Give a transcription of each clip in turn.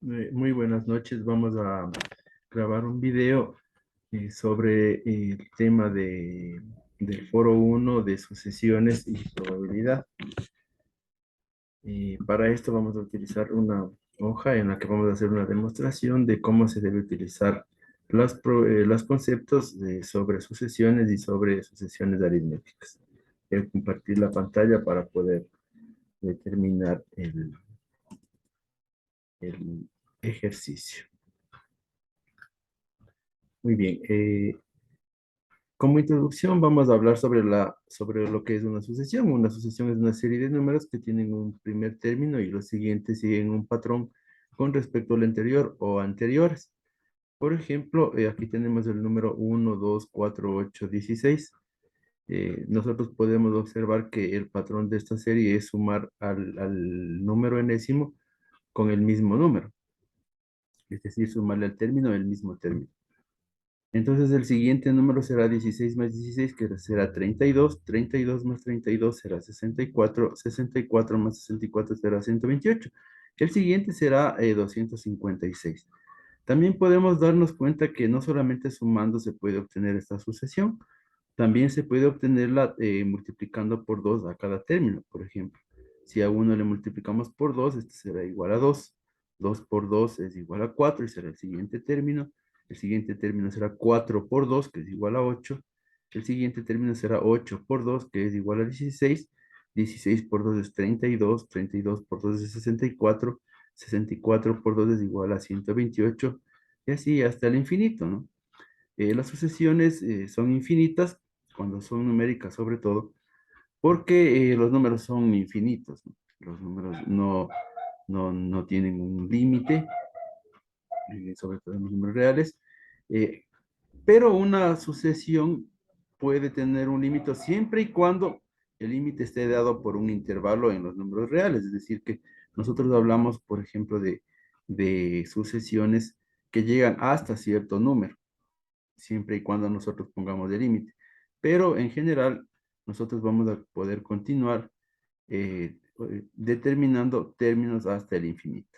Muy buenas noches. Vamos a grabar un video sobre el tema del foro uno de sucesiones y probabilidad. Y para esto vamos a utilizar una hoja en la que vamos a hacer una demostración de cómo se debe utilizar los conceptos sobre sucesiones y sobre sucesiones aritméticas. Quiero compartir la pantalla para poder determinar el ejercicio. Muy bien. Como introducción vamos a hablar sobre lo que es una sucesión. Una sucesión es una serie de números que tienen un primer término y los siguientes siguen un patrón con respecto al anterior o anteriores. Por ejemplo, aquí tenemos el número 1, 2, 4, 8, 16. Nosotros podemos observar que el patrón de esta serie es sumar al número enésimo con el mismo número, es decir, sumarle al término el mismo término. Entonces el siguiente número será 16 más 16, que será 32. 32 más 32 será 64. 64 más 64 será 128. El siguiente será 256. También podemos darnos cuenta que no solamente sumando se puede obtener esta sucesión, también se puede obtenerla multiplicando por 2 a cada término. Por ejemplo, si a uno le multiplicamos por 2, este será igual a 2. 2 por 2 es igual a 4 y será el siguiente término. El siguiente término será 4 por 2, que es igual a 8. El siguiente término será 8 por 2, que es igual a 16. 16 por 2 es 32. 32 por 2 es 64. 64 por 2 es igual a 128. Y así hasta el infinito, ¿no? Las sucesiones son infinitas, cuando son numéricas sobre todo, porque los números son infinitos, ¿no? Los números no tienen un límite, sobre todo en los números reales, eh, pero una sucesión puede tener un límite siempre y cuando el límite esté dado por un intervalo en los números reales, es decir, que nosotros hablamos, por ejemplo, de sucesiones que llegan hasta cierto número siempre y cuando nosotros pongamos el límite. Pero en general, nosotros vamos a poder continuar determinando términos hasta el infinito.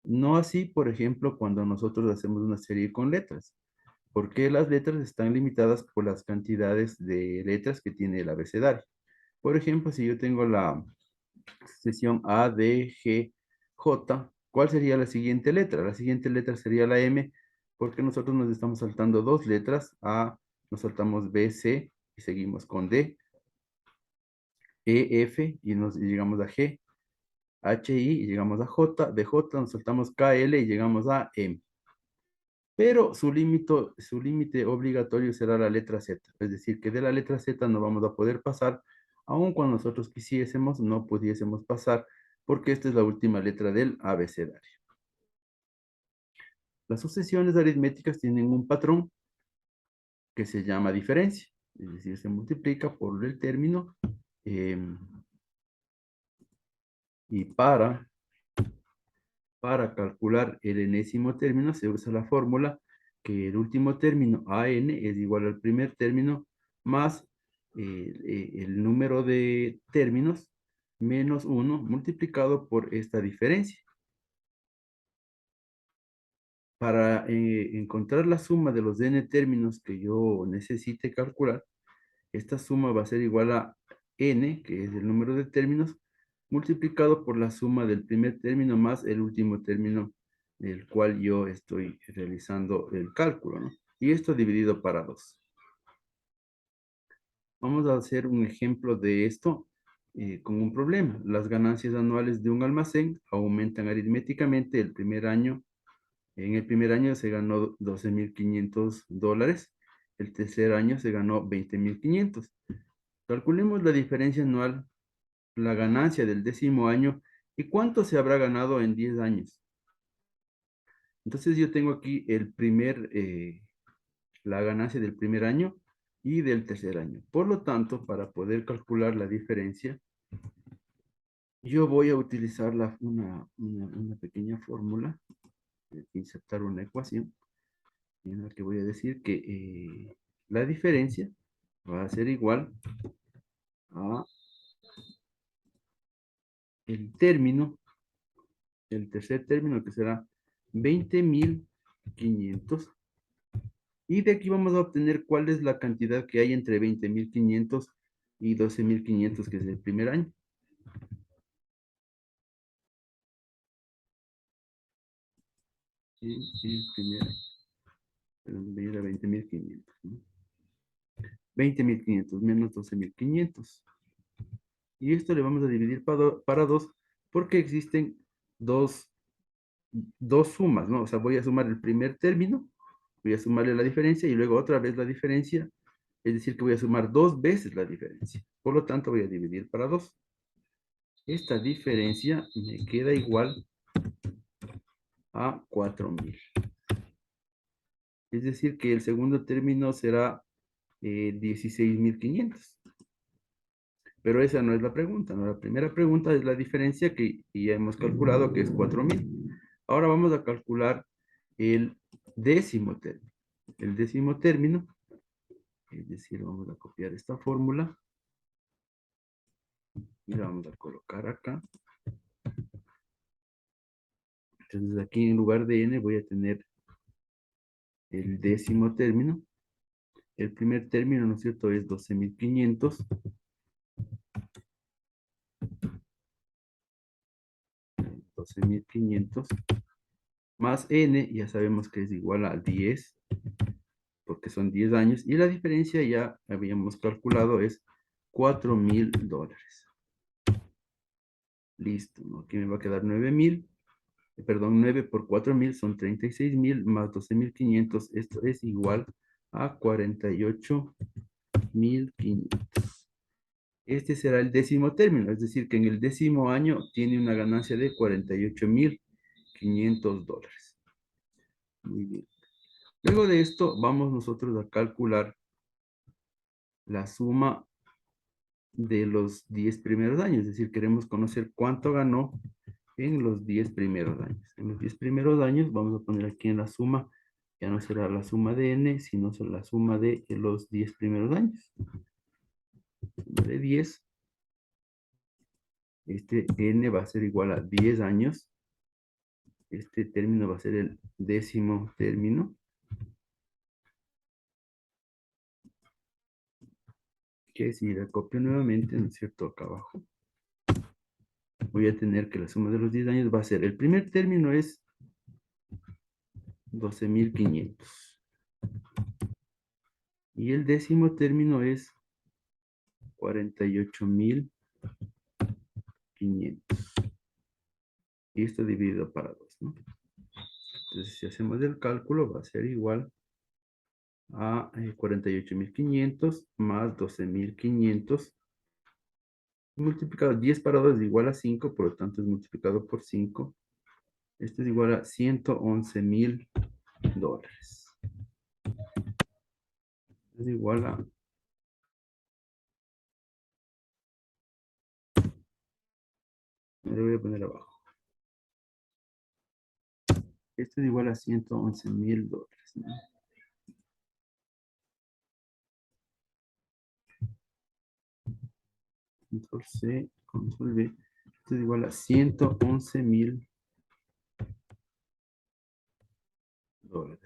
No así, por ejemplo, cuando nosotros hacemos una serie con letras, porque las letras están limitadas por las cantidades de letras que tiene el abecedario. Por ejemplo, si yo tengo la sección A, D, G, J, ¿cuál sería la siguiente letra? La siguiente letra sería la M, porque nosotros nos estamos saltando dos letras. A, nos saltamos B, C, y seguimos con D, E, F, y nos y llegamos a G, H, I, y llegamos a J, de J nos saltamos K, L, y llegamos a M. Pero su límite obligatorio será la letra Z, es decir, que de la letra Z no vamos a poder pasar, aun cuando nosotros quisiésemos, no pudiésemos pasar, porque esta es la última letra del abecedario. Las sucesiones aritméticas tienen un patrón que se llama diferencia, es decir, se multiplica por el término, y para calcular el enésimo término se usa la fórmula que el último término AN es igual al primer término más el número de términos menos 1 multiplicado por esta diferencia. Para encontrar la suma de los n términos que yo necesite calcular, esta suma va a ser igual a n, que es el número de términos, multiplicado por la suma del primer término más el último término del cual yo estoy realizando el cálculo, ¿no? Y esto dividido para 2. Vamos a hacer un ejemplo de esto con un problema. Las ganancias anuales de un almacén aumentan aritméticamente el primer año. En el primer año se ganó $12,500. El tercer año se ganó 20,500. Calculemos la diferencia anual, la ganancia del décimo año y cuánto se habrá ganado en 10 años. Entonces yo tengo aquí la ganancia del primer año y del tercer año. Por lo tanto, para poder calcular la diferencia, yo voy a utilizar una pequeña fórmula, insertar una ecuación, en la que voy a decir que la diferencia va a ser igual a el término el tercer término que será 20.500. Y de aquí vamos a obtener cuál es la cantidad que hay entre 20.500 y 12.500, que es el primer año. Y el primer año. Pero era 20.500, ¿no? 20.500 menos 12.500. Y esto le vamos a dividir para 2 porque existen dos, dos sumas, ¿no? O sea, voy a sumar el primer término, voy a sumarle la diferencia y luego otra vez la diferencia. Es decir, que voy a sumar dos veces la diferencia. Por lo tanto, voy a dividir para 2. Esta diferencia me queda igual a 4.000. Es decir, que el segundo término será 16.500. Pero esa no es la pregunta, ¿no? La primera pregunta es la diferencia que ya hemos calculado, que es 4.000. Ahora vamos a calcular el décimo término. El décimo término, es decir, vamos a copiar esta fórmula y la vamos a colocar acá. Entonces aquí en lugar de n voy a tener el décimo término. El primer término, ¿no es cierto?, es 12.500. 12.500 más n, ya sabemos que es igual a 10, porque son 10 años, y la diferencia ya habíamos calculado es $4.000. Listo, ¿no? Aquí me va a quedar 9.000, perdón, 9 por 4.000 son 36.000 más 12.500, esto es igual a 48.500. Este será el décimo término, es decir, que en el décimo año tiene una ganancia de $48.500. Muy bien. Luego de esto, vamos nosotros a calcular la suma de los 10 primeros años, es decir, queremos conocer cuánto ganó en los 10 primeros años. En los 10 primeros años, vamos a poner aquí en la suma, ya no será la suma de n, sino será la suma de los 10 primeros años. Suma de 10. Este n va a ser igual a 10 años. Este término va a ser el décimo término. Que si la copio nuevamente, ¿no es cierto?, acá abajo, voy a tener que la suma de los 10 años va a ser, el primer término es 12.500. Y el décimo término es 48.500. Y esto dividido para 2, ¿no? Entonces, si hacemos el cálculo, va a ser igual a 48.500 más 12.500. Multiplicado 10 para 2 es igual a 5, por lo tanto es multiplicado por 5. Esto es igual a $111.000. Es igual a, lo voy a poner abajo. Esto es igual a $111.000, ¿no? Control C, control V. Esto es igual a $111.000, ¿no?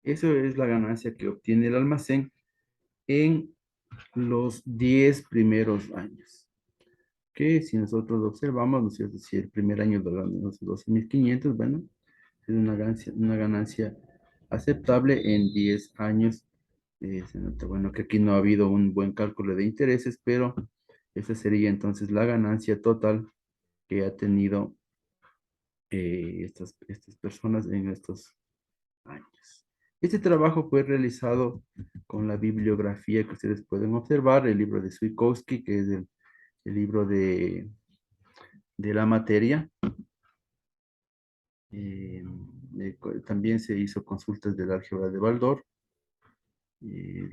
Eso es la ganancia que obtiene el almacén en los 10 primeros años. Que si nosotros observamos, ¿no es cierto? Si el primer año ganamos 12.500, bueno, es una ganancia aceptable en 10 años. Se nota, bueno, que aquí no ha habido un buen cálculo de intereses, pero esa sería entonces la ganancia total que ha tenido estas personas en estos años. Este trabajo fue realizado con la bibliografía que ustedes pueden observar, el libro de Switkowski, que es el libro de la materia. También se hizo consultas del álgebra de Baldor,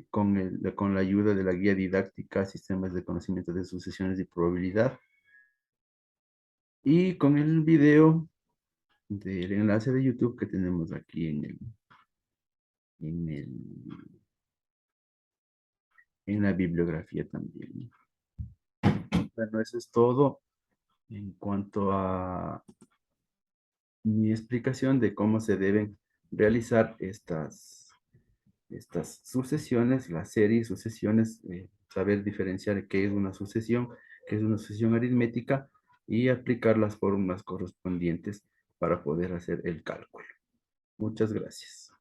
con la ayuda de la guía didáctica Sistemas de Conocimiento de Sucesiones y Probabilidad, y con el video del enlace de YouTube que tenemos aquí en, el, en la bibliografía también. Bueno, eso es todo. en cuanto a mi explicación de cómo se deben realizar estas sucesiones, las series, sucesiones, saber diferenciar qué es una sucesión, qué es una sucesión aritmética y aplicar las fórmulas correspondientes para poder hacer el cálculo. Muchas gracias.